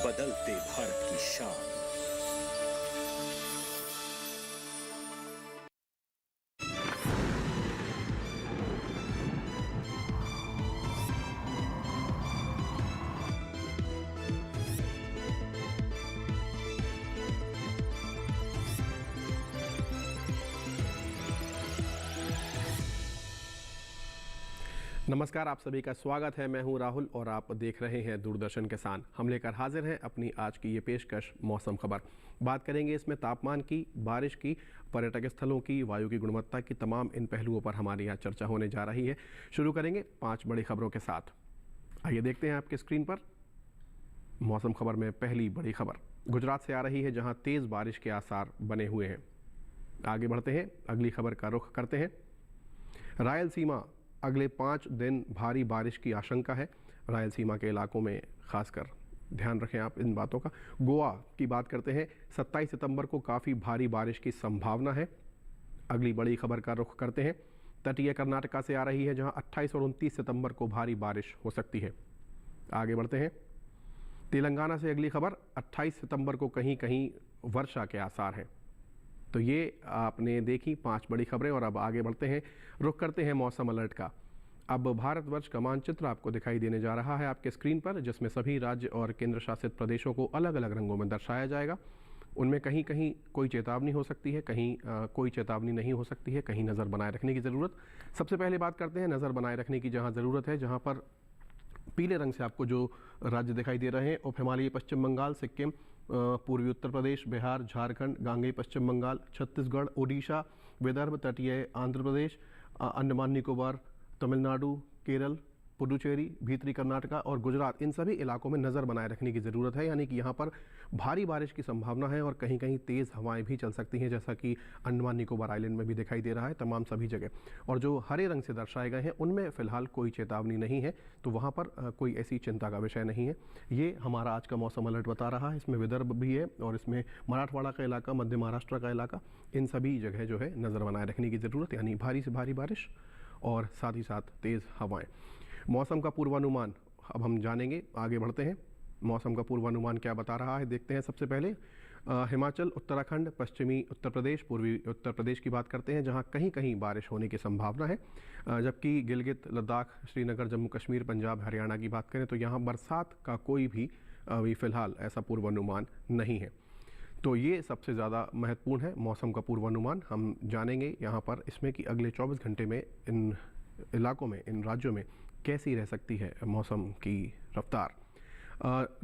बदलते भारत की शान। नमस्कार, आप सभी का स्वागत है। मैं हूं राहुल और आप देख रहे हैं दूरदर्शन किसान। हम लेकर हाजिर हैं अपनी आज की ये पेशकश मौसम खबर। बात करेंगे इसमें तापमान की, बारिश की, पर्यटक स्थलों की, वायु की गुणवत्ता की, तमाम इन पहलुओं पर हमारी यहाँ चर्चा होने जा रही है। शुरू करेंगे 5 बड़ी खबरों के साथ। आइए देखते हैं आपके स्क्रीन पर मौसम खबर में पहली बड़ी खबर गुजरात से आ रही है, जहाँ तेज़ बारिश के आसार बने हुए हैं। आगे बढ़ते हैं, अगली खबर का रुख करते हैं। रायलसीमा, अगले 5 दिन भारी बारिश की आशंका है। रायलसीमा के इलाकों में खासकर ध्यान रखें आप इन बातों का। गोवा की बात करते हैं, 27 सितंबर को काफ़ी भारी बारिश की संभावना है। अगली बड़ी खबर का रुख करते हैं। तटीय कर्नाटका से आ रही है, जहां 28 और 29 सितंबर को भारी बारिश हो सकती है। आगे बढ़ते हैं, तेलंगाना से अगली खबर, 28 सितंबर को कहीं कहीं वर्षा के आसार हैं। तो ये आपने देखी 5 बड़ी खबरें और अब आगे बढ़ते हैं, रुख करते हैं मौसम अलर्ट का। अब भारतवर्ष का मानचित्र आपको दिखाई देने जा रहा है आपके स्क्रीन पर, जिसमें सभी राज्य और केंद्र शासित प्रदेशों को अलग अलग रंगों में दर्शाया जाएगा। उनमें कहीं कहीं कोई चेतावनी हो सकती है, कहीं कोई चेतावनी नहीं हो सकती है, कहीं नज़र बनाए रखने की ज़रूरत। सबसे पहले बात करते हैं नज़र बनाए रखने की जहाँ ज़रूरत है, जहाँ पर पीले रंग से आपको जो राज्य दिखाई दे रहे हैं, उप हिमालयी पश्चिम बंगाल, सिक्किम, पूर्वी उत्तर प्रदेश, बिहार, झारखंड, गांगेय पश्चिम बंगाल, छत्तीसगढ़, ओडिशा, विदर्भ, तटीय आंध्र प्रदेश, अंडमान निकोबार, तमिलनाडु, केरल, पुडुचेरी, भीतरी कर्नाटका और गुजरात, इन सभी इलाकों में नज़र बनाए रखने की ज़रूरत है। यानी कि यहाँ पर भारी बारिश की संभावना है और कहीं कहीं तेज़ हवाएं भी चल सकती हैं, जैसा कि अंडमान निकोबार आइलैंड में भी दिखाई दे रहा है, तमाम सभी जगह। और जो हरे रंग से दर्शाए गए हैं उनमें फ़िलहाल कोई चेतावनी नहीं है, तो वहाँ पर कोई ऐसी चिंता का विषय नहीं है। ये हमारा आज का मौसम अलर्ट बता रहा है। इसमें विदर्भ भी है और इसमें मराठवाड़ा का इलाका, मध्य महाराष्ट्र का इलाका, इन सभी जगह जो है नज़र बनाए रखने की ज़रूरत, यानी भारी से भारी बारिश और साथ ही साथ तेज़ हवाएँ। मौसम का पूर्वानुमान अब हम जानेंगे। आगे बढ़ते हैं, मौसम का पूर्वानुमान क्या बता रहा है देखते हैं। सबसे पहले हिमाचल, उत्तराखंड, पश्चिमी उत्तर प्रदेश, पूर्वी उत्तर प्रदेश की बात करते हैं, जहां कहीं कहीं बारिश होने की संभावना है। जबकि गिलगित, लद्दाख, श्रीनगर, जम्मू कश्मीर, पंजाब, हरियाणा की बात करें तो यहाँ बरसात का कोई भी अभी फ़िलहाल ऐसा पूर्वानुमान नहीं है। तो ये सबसे ज़्यादा महत्वपूर्ण है मौसम का पूर्वानुमान। हम जानेंगे यहाँ पर इसमें कि अगले 24 घंटे में इन इलाकों में, इन राज्यों में कैसी रह सकती है मौसम की रफ्तार।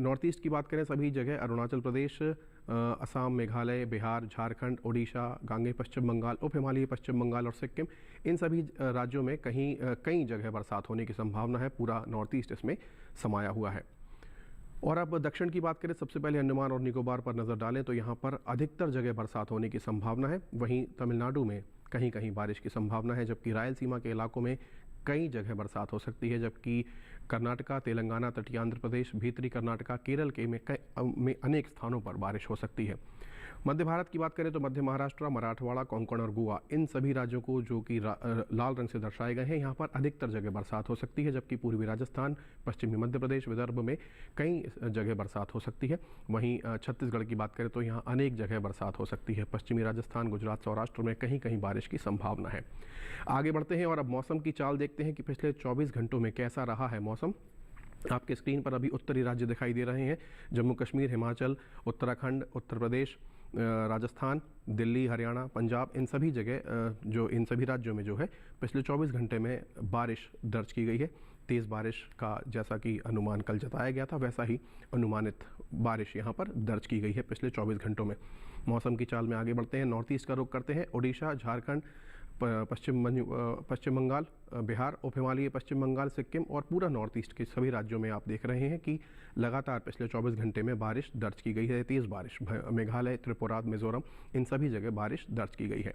नॉर्थ ईस्ट की बात करें, सभी जगह अरुणाचल प्रदेश, असम, मेघालय, बिहार, झारखंड, ओडिशा, गांगेय पश्चिम बंगाल, उप हिमालयी पश्चिम बंगाल और सिक्किम, इन सभी राज्यों में कई जगह बरसात होने की संभावना है। पूरा नॉर्थ ईस्ट इसमें समाया हुआ है। और अब दक्षिण की बात करें, सबसे पहले अंडमान और निकोबार पर नज़र डालें तो यहाँ पर अधिकतर जगह बरसात होने की संभावना है। वहीं तमिलनाडु में कहीं कहीं बारिश की संभावना है, जबकि रायलसीमा के इलाकों में कई जगह बरसात हो सकती है। जबकि कर्नाटका, तेलंगाना, तटीय आंध्र प्रदेश, भीतरी कर्नाटका, केरल के में अनेक स्थानों पर बारिश हो सकती है। मध्य भारत की बात करें तो मध्य महाराष्ट्र, मराठवाड़ा, कोंकण और गोवा, इन सभी राज्यों को जो कि लाल रंग से दर्शाए गए हैं, यहाँ पर अधिकतर जगह बरसात हो सकती है। जबकि पूर्वी राजस्थान, पश्चिमी मध्य प्रदेश, विदर्भ में कई जगह बरसात हो सकती है। वहीं छत्तीसगढ़ की बात करें तो यहाँ अनेक जगह बरसात हो सकती है। पश्चिमी राजस्थान, गुजरात, सौराष्ट्र में कहीं कहीं बारिश की संभावना है। आगे बढ़ते हैं और अब मौसम की चाल देखते हैं कि पिछले 24 घंटों में कैसा रहा है मौसम। आपके स्क्रीन पर अभी उत्तरी राज्य दिखाई दे रहे हैं, जम्मू कश्मीर, हिमाचल, उत्तराखंड, उत्तर प्रदेश, राजस्थान, दिल्ली, हरियाणा, पंजाब, इन सभी जगह इन सभी राज्यों में जो है पिछले 24 घंटे में बारिश दर्ज की गई है। तेज़ बारिश का जैसा कि अनुमान कल जताया गया था, वैसा ही अनुमानित बारिश यहाँ पर दर्ज की गई है पिछले 24 घंटों में। मौसम की चाल में आगे बढ़ते हैं, नॉर्थ ईस्ट का रुख करते हैं। ओडिशा, झारखंड, पश्चिम बंगाल, बिहार, उप हिमालयी पश्चिम बंगाल, सिक्किम और पूरा नॉर्थ ईस्ट के सभी राज्यों में आप देख रहे हैं कि लगातार पिछले 24 घंटे में बारिश दर्ज की गई है, तेज़ बारिश। मेघालय, त्रिपुरा, मिजोरम, इन सभी जगह बारिश दर्ज की गई है।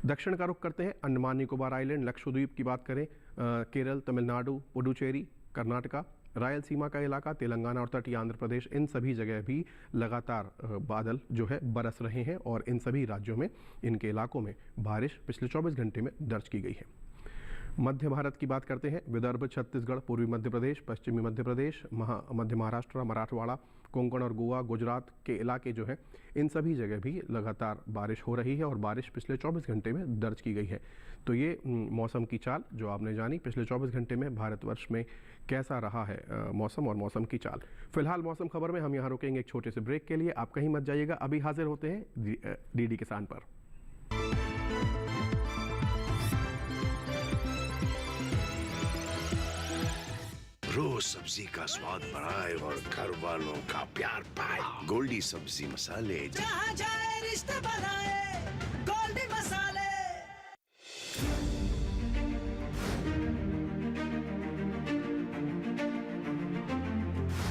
दक्षिण का रुख करते हैं, अंडमान निकोबार आइलैंड, लक्षद्वीप की बात करें, केरल, तमिलनाडु, पुडुचेरी, कर्नाटका, रायलसीमा का इलाका, तेलंगाना और तटीय आंध्र प्रदेश, इन सभी जगह भी लगातार बादल जो है बरस रहे हैं और इन सभी राज्यों में, इनके इलाकों में बारिश पिछले 24 घंटे में दर्ज की गई है। मध्य भारत की बात करते हैं, विदर्भ, छत्तीसगढ़, पूर्वी मध्य प्रदेश, पश्चिमी मध्य प्रदेश, मध्य महाराष्ट्र, मराठवाड़ा, कोंकण और गोवा, गुजरात के इलाके जो हैं, इन सभी जगह भी लगातार बारिश हो रही है और बारिश पिछले 24 घंटे में दर्ज की गई है। तो ये मौसम की चाल जो आपने जानी, पिछले 24 घंटे में भारतवर्ष में कैसा रहा है मौसम और मौसम की चाल। फिलहाल मौसम खबर में हम यहाँ रुकेंगे एक छोटे से ब्रेक के लिए। आप कहीं मत जाइएगा, अभी हाजिर होते हैं डीडी किसान पर। रोज सब्जी का स्वाद बढ़ाए और घर वालों का प्यार पाए। गोल्डी सब्जी मसाले, जहाँ जाए रिश्ते बनाए, गोल्डी मसाले।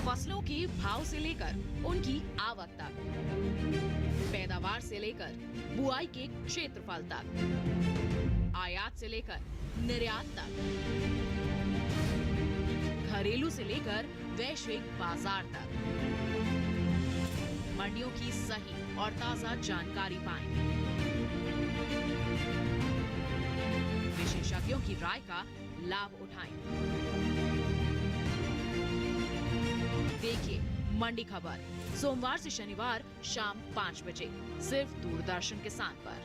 फसलों के भाव से लेकर उनकी आवक तक, पैदावार से लेकर बुआई के क्षेत्रफल तक, आयात से लेकर निर्यात तक, घरेलू से लेकर वैश्विक बाजार तक, मंडियों की सही और ताजा जानकारी पाएं। विशेषज्ञों की राय का लाभ उठाएं। देखिए मंडी खबर सोमवार से शनिवार शाम 5 बजे सिर्फ दूरदर्शन किसान पर।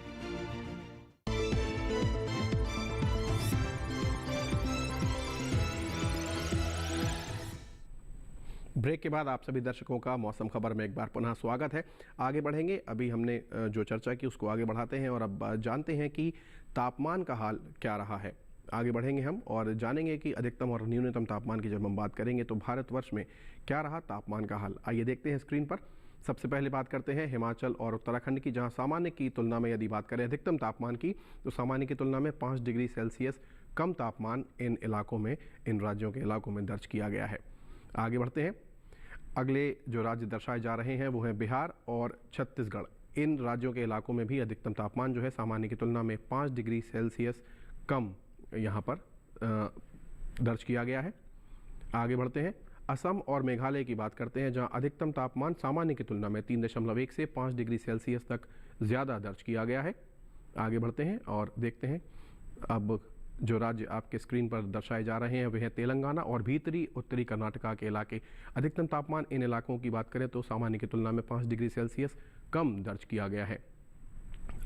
ब्रेक के बाद आप सभी दर्शकों का मौसम खबर में एक बार पुनः स्वागत है। आगे बढ़ेंगे, अभी हमने जो चर्चा की उसको आगे बढ़ाते हैं और अब जानते हैं कि तापमान का हाल क्या रहा है। आगे बढ़ेंगे हम और जानेंगे कि अधिकतम और न्यूनतम तापमान की जब हम बात करेंगे तो भारतवर्ष में क्या रहा तापमान का हाल। आइए देखते हैं स्क्रीन पर। सबसे पहले बात करते हैं हिमाचल और उत्तराखंड की, जहां सामान्य की तुलना में यदि बात करें अधिकतम तापमान की तो सामान्य की तुलना में 5 डिग्री सेल्सियस कम तापमान इन इलाकों में, इन राज्यों के इलाकों में दर्ज किया गया है। आगे बढ़ते हैं, अगले जो राज्य दर्शाए जा रहे हैं वो हैं बिहार और छत्तीसगढ़। इन राज्यों के इलाकों में भी अधिकतम तापमान जो है सामान्य की तुलना में 5 डिग्री सेल्सियस कम यहाँ पर दर्ज किया गया है। आगे बढ़ते हैं, असम और मेघालय की बात करते हैं, जहां अधिकतम तापमान सामान्य की तुलना में 3.1 से 5 डिग्री सेल्सियस तक ज़्यादा दर्ज किया गया है। आगे बढ़ते हैं और देखते हैं अब जो राज्य आपके स्क्रीन पर दर्शाए जा रहे हैं वे हैं तेलंगाना और भीतरी उत्तरी कर्नाटका के इलाके। अधिकतम तापमान इन इलाकों की बात करें तो सामान्य की तुलना में 5 डिग्री सेल्सियस कम दर्ज किया गया है।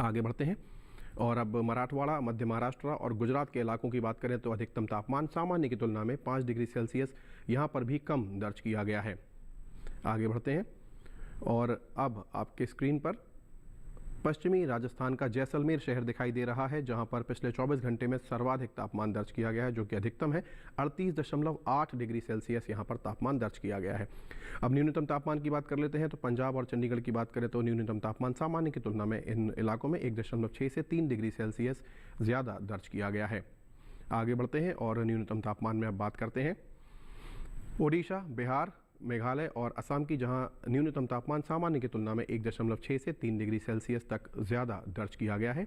आगे बढ़ते हैं और अब मराठवाड़ा, मध्य महाराष्ट्र और गुजरात के इलाकों की बात करें तो अधिकतम तापमान सामान्य की तुलना में 5 डिग्री सेल्सियस यहाँ पर भी कम दर्ज किया गया है। आगे बढ़ते हैं और अब आपके स्क्रीन पर पश्चिमी राजस्थान का जैसलमेर शहर दिखाई दे रहा है, जहां पर पिछले 24 घंटे में सर्वाधिक तापमान दर्ज किया गया है, जो कि अधिकतम है 38.8 डिग्री सेल्सियस यहां पर तापमान दर्ज किया गया है। अब न्यूनतम तापमान की बात कर लेते हैं तो पंजाब और चंडीगढ़ की बात करें तो न्यूनतम तापमान सामान्य की तुलना में इन इलाकों में 1.6 से 3 डिग्री सेल्सियस ज़्यादा दर्ज किया गया है। आगे बढ़ते हैं और न्यूनतम तापमान में अब बात करते हैं ओडिशा, बिहार, मेघालय और असम की, जहां न्यूनतम तापमान सामान्य की तुलना में 1.6 से 3 डिग्री सेल्सियस तक ज़्यादा दर्ज किया गया है।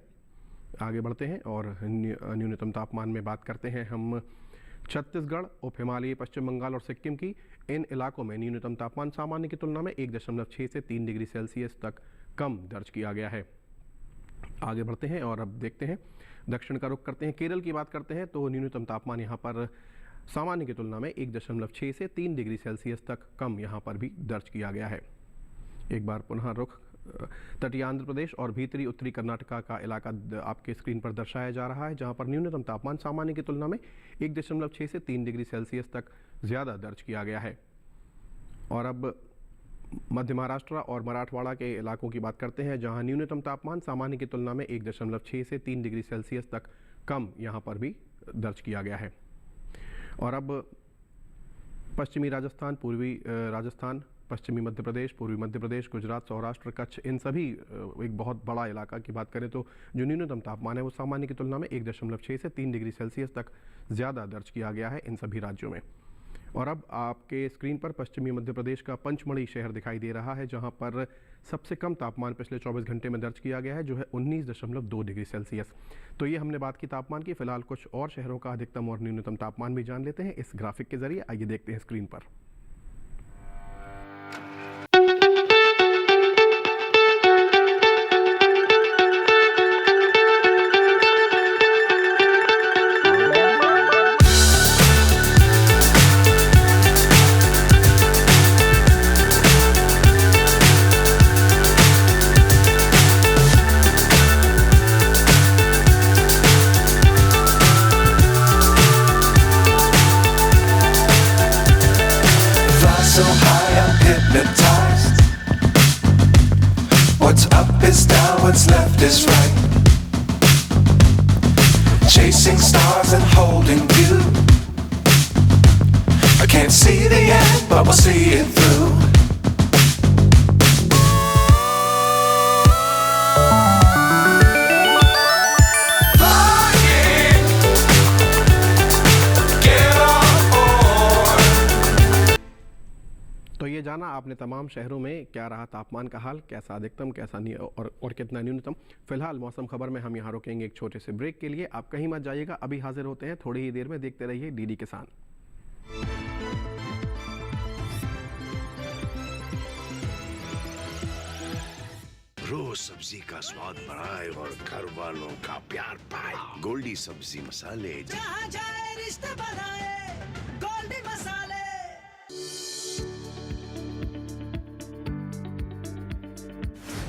आगे बढ़ते हैं और न्यूनतम तापमान में बात करते हैं हम छत्तीसगढ़, उप हिमालयी पश्चिम बंगाल और सिक्किम की। इन इलाकों में न्यूनतम तापमान सामान्य की तुलना में 1.6 से 3 डिग्री सेल्सियस तक कम दर्ज किया गया है। आगे बढ़ते हैं और अब देखते हैं दक्षिण का रुख करते हैं, केरल की बात करते हैं तो न्यूनतम तापमान यहाँ पर सामान्य की तुलना में 1.6 से 3 डिग्री सेल्सियस तक कम यहाँ पर भी दर्ज किया गया है। एक बार पुनः रुख तटीय आंध्र प्रदेश और भीतरी उत्तरी कर्नाटका का इलाका आपके स्क्रीन पर दर्शाया जा रहा है, जहाँ पर न्यूनतम तापमान सामान्य की तुलना में 1.6 से 3 डिग्री सेल्सियस तक ज़्यादा दर्ज किया गया है। और अब मध्य महाराष्ट्र और मराठवाड़ा के इलाकों की बात करते हैं, जहाँ न्यूनतम तापमान सामान्य की तुलना में 1.6 से 3 डिग्री सेल्सियस तक कम यहाँ पर भी दर्ज किया गया है। और अब पश्चिमी राजस्थान, पूर्वी राजस्थान, पश्चिमी मध्य प्रदेश, पूर्वी मध्य प्रदेश, गुजरात, सौराष्ट्र, कच्छ, इन सभी एक बहुत बड़ा इलाका की बात करें तो जो न्यूनतम तापमान है वो सामान्य की तुलना में 1.6 से 3 डिग्री सेल्सियस तक ज़्यादा दर्ज किया गया है इन सभी राज्यों में। और अब आपके स्क्रीन पर पश्चिमी मध्य प्रदेश का पंचमढ़ी शहर दिखाई दे रहा है, जहां पर सबसे कम तापमान पिछले 24 घंटे में दर्ज किया गया है, जो है 19.2 डिग्री सेल्सियस। तो ये हमने बात की तापमान की। फिलहाल कुछ और शहरों का अधिकतम और न्यूनतम तापमान भी जान लेते हैं इस ग्राफिक के जरिए। आइए देखते हैं स्क्रीन पर। hypnotized. What's up is down, what's left is right. Chasing stars and holding you. I can't see the end, but we'll see it through. तो ये जाना आपने तमाम शहरों में क्या रहा तापमान का हाल, कैसा अधिकतम, कैसा और कितना न्यूनतम। फिलहाल मौसम खबर में हम यहाँ रुकेंगे एक छोटे से ब्रेक के लिए। आप कहीं मत जाइएगा, अभी हाजिर होते हैं थोड़ी ही देर में। देखते रहिए डीडी किसान। रोज सब्जी का स्वाद बढ़ाए और घर वालों का प्यार पाए। गोल्डी सब्जी मसाले। जहाँ जाए रिश्ते बनाए गोल्डी मसाले।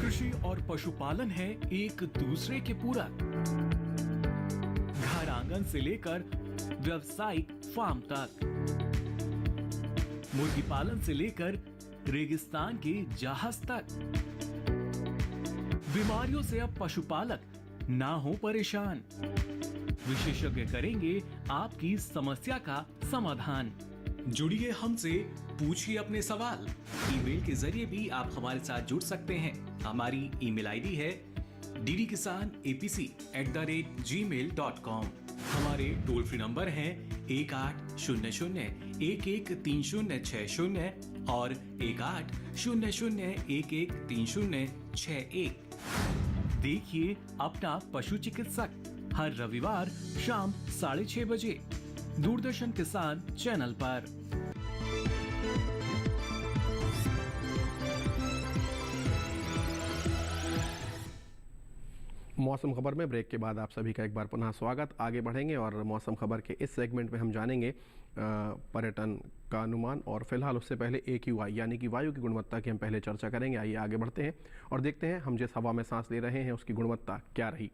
कृषि और पशुपालन है एक दूसरे के पूरक। घर आंगन से लेकर व्यावसायिक फार्म तक, मुर्गी पालन से लेकर रेगिस्तान के जहाज तक। बीमारियों से अब पशुपालक ना हो परेशान। विशेषज्ञ करेंगे आपकी समस्या का समाधान। जुड़िए हमसे, पूछिए अपने सवाल। ईमेल के जरिए भी आप हमारे साथ जुड़ सकते हैं। हमारी ईमेल आईडी है ddkisanapc@gmail.com। हमारे टोल फ्री नंबर हैं 1800-113060 और 1800-113061। देखिए अपना पशु चिकित्सक हर रविवार शाम 6:30 बजे दूरदर्शन किसान चैनल पर। मौसम खबर में ब्रेक के बाद आप सभी का एक बार पुनः स्वागत। आगे बढ़ेंगे और मौसम खबर के इस सेगमेंट में हम जानेंगे पर्यटन का अनुमान, और फिलहाल उससे पहले AQI यानी कि वायु की गुणवत्ता की हम पहले चर्चा करेंगे। आइए आगे बढ़ते हैं और देखते हैं हम जिस हवा में सांस ले रहे हैं उसकी गुणवत्ता क्या रही।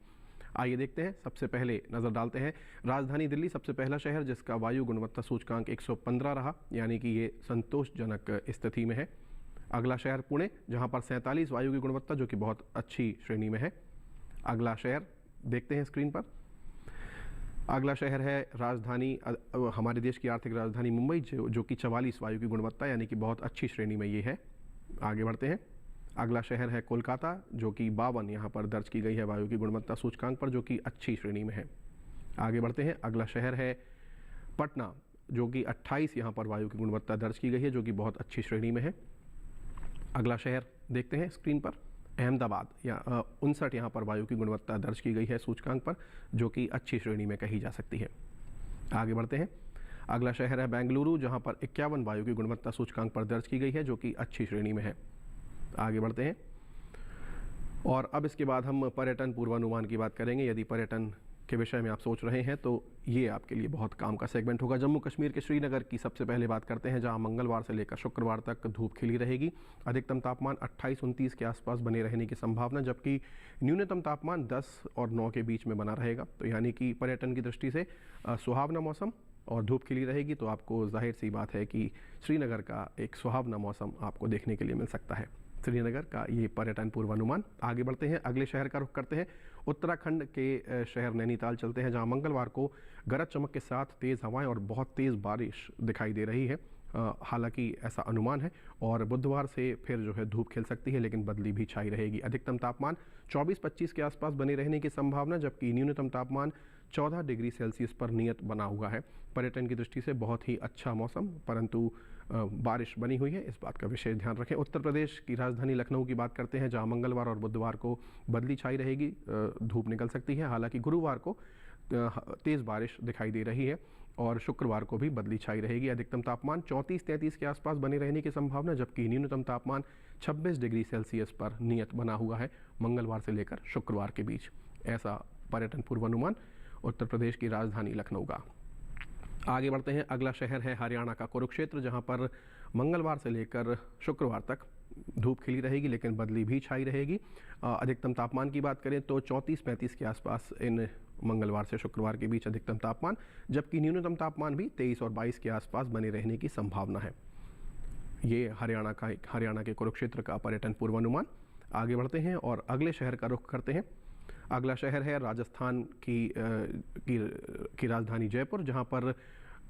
आइए देखते हैं। सबसे पहले नज़र डालते हैं राजधानी दिल्ली, सबसे पहला शहर जिसका वायु गुणवत्ता सूचकांक 115 रहा, यानी कि ये संतोषजनक स्थिति में है। अगला शहर पुणे, जहाँ पर 47 वायु की गुणवत्ता, जो कि बहुत अच्छी श्रेणी में है। अगला शहर देखते हैं स्क्रीन पर। अगला शहर है राजधानी हमारे देश की आर्थिक राजधानी मुंबई, जो कि 44 वायु की गुणवत्ता, यानी कि बहुत अच्छी श्रेणी में ये है। आगे बढ़ते हैं। अगला शहर है कोलकाता, जो कि 52 यहाँ पर दर्ज की गई है वायु की गुणवत्ता सूचकांक पर, जो कि अच्छी श्रेणी में है। आगे बढ़ते हैं। अगला शहर है पटना, जो कि 28 यहाँ पर वायु की गुणवत्ता दर्ज की गई है, जो कि बहुत अच्छी श्रेणी में है। अगला शहर देखते हैं स्क्रीन पर अहमदाबाद, या 59 यहाँ पर वायु की गुणवत्ता दर्ज की गई है सूचकांक पर, जो कि अच्छी श्रेणी में कही जा सकती है। आगे बढ़ते हैं। अगला शहर है बेंगलुरु, जहाँ पर 51 वायु की गुणवत्ता सूचकांक पर दर्ज की गई है, जो कि अच्छी श्रेणी में है। आगे बढ़ते हैं और अब इसके बाद हम पर्यटन पूर्वानुमान की बात करेंगे। यदि पर्यटन के विषय में आप सोच रहे हैं तो ये आपके लिए बहुत काम का सेगमेंट होगा। जम्मू कश्मीर के श्रीनगर की सबसे पहले बात करते हैं, जहां मंगलवार से लेकर शुक्रवार तक धूप खिली रहेगी। अधिकतम तापमान 28-29 के आसपास बने रहने की संभावना, जबकि न्यूनतम तापमान 10 और 9 के बीच में बना रहेगा। तो यानी कि पर्यटन की दृष्टि से सुहावना मौसम और धूप खिली रहेगी, तो आपको जाहिर सी बात है कि श्रीनगर का एक सुहावना मौसम आपको देखने के लिए मिल सकता है। श्रीनगर का ये पर्यटन पूर्वानुमान। आगे बढ़ते हैं, अगले शहर का रुख करते हैं। उत्तराखंड के शहर नैनीताल चलते हैं, जहां मंगलवार को गरज चमक के साथ तेज़ हवाएं और बहुत तेज़ बारिश दिखाई दे रही है। हालांकि ऐसा अनुमान है, और बुधवार से फिर जो है धूप खिल सकती है, लेकिन बदली भी छाई रहेगी। अधिकतम तापमान 24-25 के आसपास बने रहने की संभावना, जबकि न्यूनतम तापमान 14 डिग्री सेल्सियस पर नियत बना हुआ है। पर्यटन की दृष्टि से बहुत ही अच्छा मौसम, परंतु बारिश बनी हुई है, इस बात का विशेष ध्यान रखें। उत्तर प्रदेश की राजधानी लखनऊ की बात करते हैं, जहां मंगलवार और बुधवार को बदली छाई रहेगी, धूप निकल सकती है। हालांकि गुरुवार को तेज़ बारिश दिखाई दे रही है, और शुक्रवार को भी बदली छाई रहेगी। अधिकतम तापमान 34-33 के आसपास बने रहने की संभावना, जबकि न्यूनतम तापमान 26 डिग्री सेल्सियस पर नियत बना हुआ है मंगलवार से लेकर शुक्रवार के बीच। ऐसा पर्यटन पूर्वानुमान उत्तर प्रदेश की राजधानी लखनऊ का। आगे बढ़ते हैं। अगला शहर है हरियाणा का कुरुक्षेत्र, जहां पर मंगलवार से लेकर शुक्रवार तक धूप खिली रहेगी, लेकिन बदली भी छाई रहेगी। अधिकतम तापमान की बात करें तो 34-35 के आसपास इन मंगलवार से शुक्रवार के बीच अधिकतम तापमान, जबकि न्यूनतम तापमान भी 23 और 22 के आसपास बने रहने की संभावना है। ये हरियाणा के कुरुक्षेत्र का पर्यटन पूर्वानुमान। आगे बढ़ते हैं और अगले शहर का रुख करते हैं। अगला शहर है राजस्थान की राजधानी जयपुर, जहां पर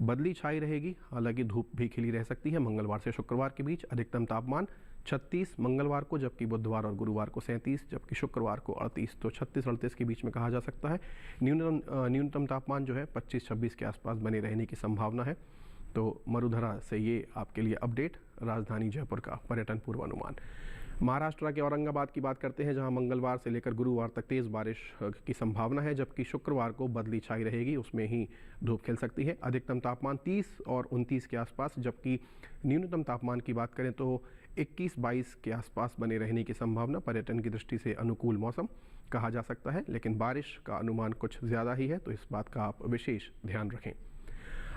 बदली छाई रहेगी, हालांकि धूप भी खिली रह सकती है। मंगलवार से शुक्रवार के बीच अधिकतम तापमान 36 मंगलवार को, जबकि बुधवार और गुरुवार को 37, जबकि शुक्रवार को 38, तो 36-38 के बीच में कहा जा सकता है। न्यूनतम तापमान जो है 25-26 के आसपास बने रहने की संभावना है। तो मरुधरा से ये आपके लिए अपडेट, राजधानी जयपुर का पर्यटन पूर्वानुमान। महाराष्ट्र के औरंगाबाद की बात करते हैं, जहां मंगलवार से लेकर गुरुवार तक तेज़ बारिश की संभावना है, जबकि शुक्रवार को बदली छाई रहेगी, उसमें ही धूप खिल सकती है। अधिकतम तापमान 30 और 29 के आसपास, जबकि न्यूनतम तापमान की बात करें तो 21-22 के आसपास बने रहने की संभावना। पर्यटन की दृष्टि से अनुकूल मौसम कहा जा सकता है, लेकिन बारिश का अनुमान कुछ ज़्यादा ही है, तो इस बात का आप विशेष ध्यान रखें।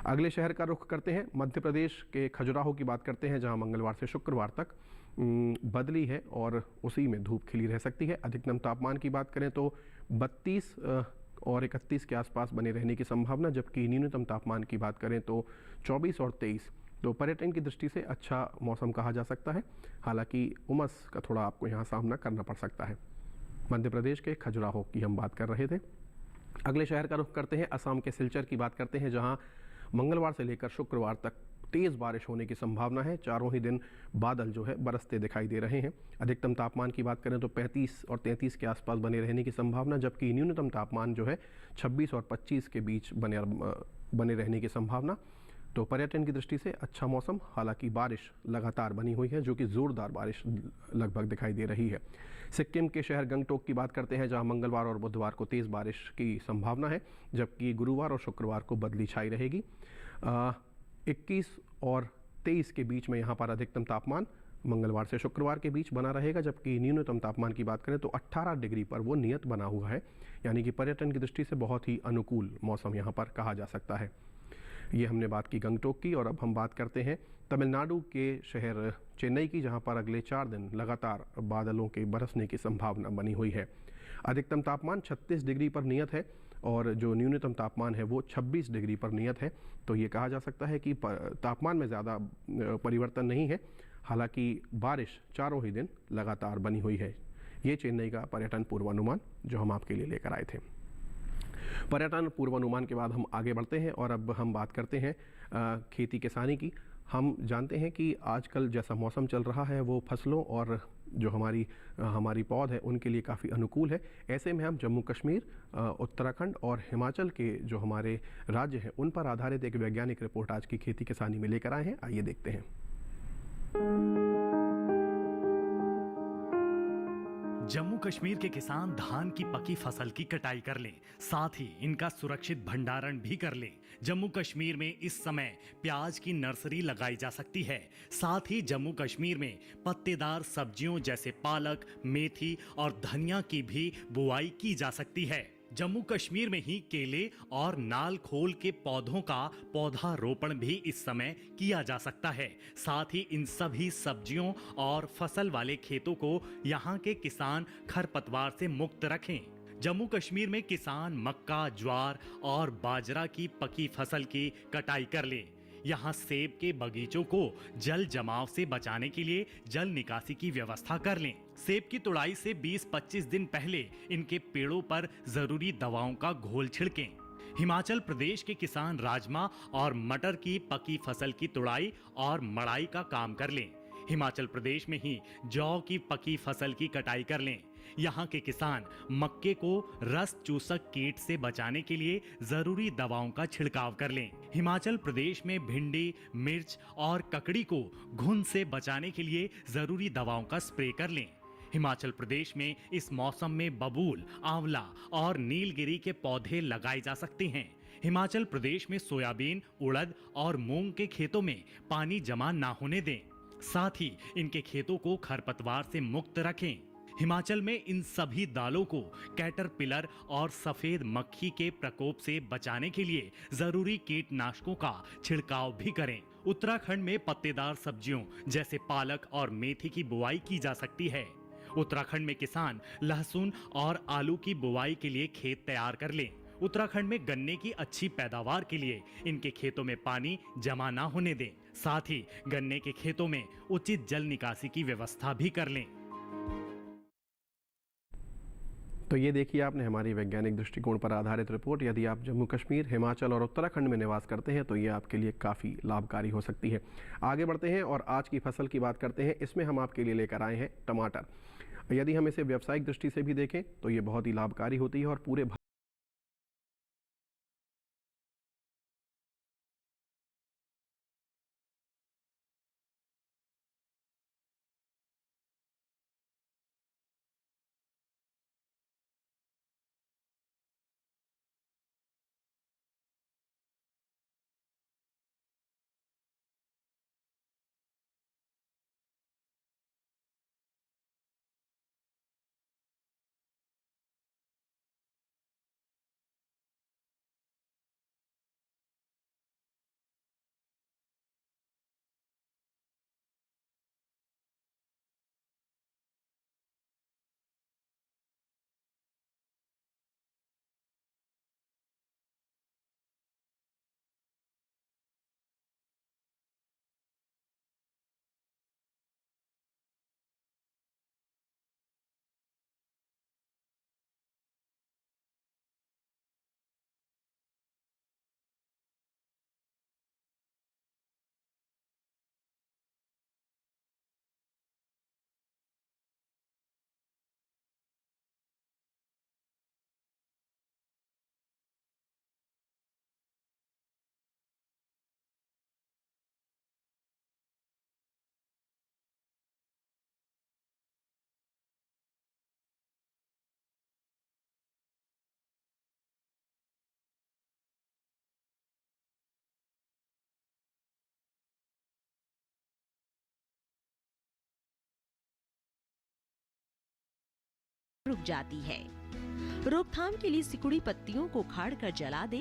अगले शहर का रुख करते हैं, मध्य प्रदेश के खजुराहो की बात करते हैं, जहां मंगलवार से शुक्रवार तक बदली है और उसी में धूप खिली रह सकती है। अधिकतम तापमान की बात करें तो 32 और 31 के आसपास बने रहने की संभावना, जबकि न्यूनतम तापमान की बात करें तो 24 और 23। तो पर्यटन की दृष्टि से अच्छा मौसम कहा जा सकता है, हालांकि उमस का थोड़ा आपको यहाँ सामना करना पड़ सकता है। मध्य प्रदेश के खजुराहो की हम बात कर रहे थे। अगले शहर का रुख करते हैं, असम के सिलचर की बात करते हैं, जहाँ मंगलवार से लेकर शुक्रवार तक तेज़ बारिश होने की संभावना है। चारों ही दिन बादल जो है बरसते दिखाई दे रहे हैं। अधिकतम तापमान की बात करें तो 35 और 33 के आसपास बने रहने की संभावना, जबकि न्यूनतम तापमान जो है 26 और 25 के बीच बने रहने की संभावना। तो पर्यटन की दृष्टि से अच्छा मौसम, हालांकि बारिश लगातार बनी हुई है, जो कि ज़ोरदार बारिश लगभग दिखाई दे रही है। सिक्किम के शहर गंगटोक की बात करते हैं, जहां मंगलवार और बुधवार को तेज़ बारिश की संभावना है, जबकि गुरुवार और शुक्रवार को बदली छाई रहेगी। 21 और 23 के बीच में यहाँ पर अधिकतम तापमान मंगलवार से शुक्रवार के बीच बना रहेगा, जबकि न्यूनतम तापमान की बात करें तो 18 डिग्री पर वो नियत बना हुआ है, यानी कि पर्यटन की दृष्टि से बहुत ही अनुकूल मौसम यहाँ पर कहा जा सकता है। ये हमने बात की गंगटोक की, और अब हम बात करते हैं तमिलनाडु के शहर चेन्नई की, जहाँ पर अगले 4 दिन लगातार बादलों के बरसने की संभावना बनी हुई है। अधिकतम तापमान 36 डिग्री पर नियत है और जो न्यूनतम तापमान है वो 26 डिग्री पर नियत है। तो ये कहा जा सकता है कि तापमान में ज़्यादा परिवर्तन नहीं है, हालांकि बारिश चारों ही दिन लगातार बनी हुई है। ये चेन्नई का पर्यटन पूर्वानुमान जो हम आपके लिए लेकर आए थे। पर्यटन पूर्वानुमान के बाद हम आगे बढ़ते हैं और अब हम बात करते हैं खेती किसानी की। हम जानते हैं कि आजकल जैसा मौसम चल रहा है वो फसलों और जो हमारी पौध है उनके लिए काफ़ी अनुकूल है। ऐसे में हम जम्मू कश्मीर, उत्तराखंड और हिमाचल के जो हमारे राज्य हैं उन पर आधारित एक वैज्ञानिक रिपोर्ट आज की खेती किसानी में लेकर आए हैं। आइए देखते हैं। जम्मू कश्मीर के किसान धान की पकी फसल की कटाई कर लें, साथ ही इनका सुरक्षित भंडारण भी कर लें। जम्मू कश्मीर में इस समय प्याज की नर्सरी लगाई जा सकती है। साथ ही जम्मू कश्मीर में पत्तेदार सब्जियों जैसे पालक, मेथी और धनिया की भी बुआई की जा सकती है। जम्मू कश्मीर में ही केले और नाल खोल के पौधों का पौधारोपण भी इस समय किया जा सकता है। साथ ही इन सभी सब्जियों और फसल वाले खेतों को यहाँ के किसान खरपतवार से मुक्त रखें। जम्मू कश्मीर में किसान मक्का, ज्वार और बाजरा की पकी फसल की कटाई कर लें। यहाँ सेब के बगीचों को जल जमाव से बचाने के लिए जल निकासी की व्यवस्था कर लें। सेब की तुड़ाई से 20-25 दिन पहले इनके पेड़ों पर जरूरी दवाओं का घोल छिड़कें। हिमाचल प्रदेश के किसान राजमा और मटर की पकी फसल की तुड़ाई और मड़ाई का काम कर लें। हिमाचल प्रदेश में ही जौ की पकी फसल की कटाई कर लें। यहाँ के किसान मक्के को रस चूसक कीट से बचाने के लिए जरूरी दवाओं का छिड़काव कर लें। हिमाचल प्रदेश में भिंडी, मिर्च और ककड़ी को घुन से बचाने के लिए जरूरी दवाओं का स्प्रे कर लें। हिमाचल प्रदेश में इस मौसम में बबूल, आंवला और नीलगिरी के पौधे लगाए जा सकते हैं। हिमाचल प्रदेश में सोयाबीन, उड़द और मूंग के खेतों में पानी जमा ना होने दें। साथ ही इनके खेतों को खरपतवार से मुक्त रखें। हिमाचल में इन सभी दालों को कैटरपिलर और सफेद मक्खी के प्रकोप से बचाने के लिए जरूरी कीटनाशकों का छिड़काव भी करें। उत्तराखंड में पत्तेदार सब्जियों जैसे पालक और मेथी की बुआई की जा सकती है। उत्तराखंड में किसान लहसुन और आलू की बुआई के लिए खेत तैयार कर लें। उत्तराखंड में गन्ने की अच्छी पैदावार के लिए इनके खेतों में पानी जमा ना होने दें। साथ ही गन्ने के खेतों में उचित जल निकासी की व्यवस्था भी कर लें। तो ये देखिए आपने हमारी वैज्ञानिक दृष्टिकोण पर आधारित रिपोर्ट। यदि आप जम्मू कश्मीर, हिमाचल और उत्तराखंड में निवास करते हैं तो ये आपके लिए काफ़ी लाभकारी हो सकती है। आगे बढ़ते हैं और आज की फसल की बात करते हैं। इसमें हम आपके लिए लेकर आए हैं टमाटर। यदि हम इसे व्यावसायिक दृष्टि से भी देखें तो ये बहुत ही लाभकारी होती है और पूरे रुक जाती है। रोकथाम के लिए सिकुड़ी पत्तियों को उखाड़ कर जला दे।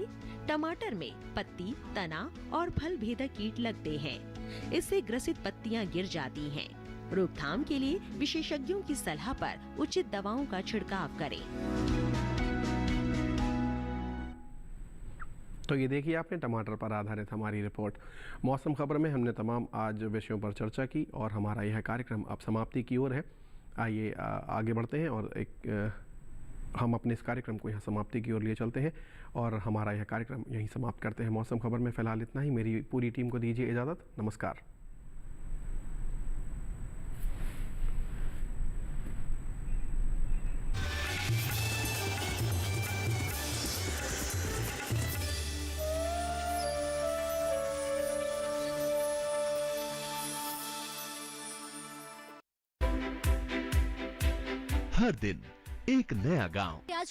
टमाटर में पत्ती, तना और फल भेदक कीट लगते हैं। इससे ग्रसित पत्तियां गिर जाती हैं। रोकथाम के लिए विशेषज्ञों की सलाह पर उचित दवाओं का छिड़काव करें। तो ये देखिए आपने टमाटर पर आधारित हमारी रिपोर्ट। मौसम खबर में हमने तमाम आज विषयों पर चर्चा की और हमारा यह कार्यक्रम अब समाप्ति की ओर है। आइए आगे बढ़ते हैं और हम अपने इस कार्यक्रम को यहाँ समाप्ति की ओर लिए चलते हैं और हमारा यह कार्यक्रम यहीं समाप्त करते हैं। मौसम खबर में फ़िलहाल इतना ही। मेरी पूरी टीम को दीजिए इजाज़त। नमस्कार। हर दिन एक नया गांव। आज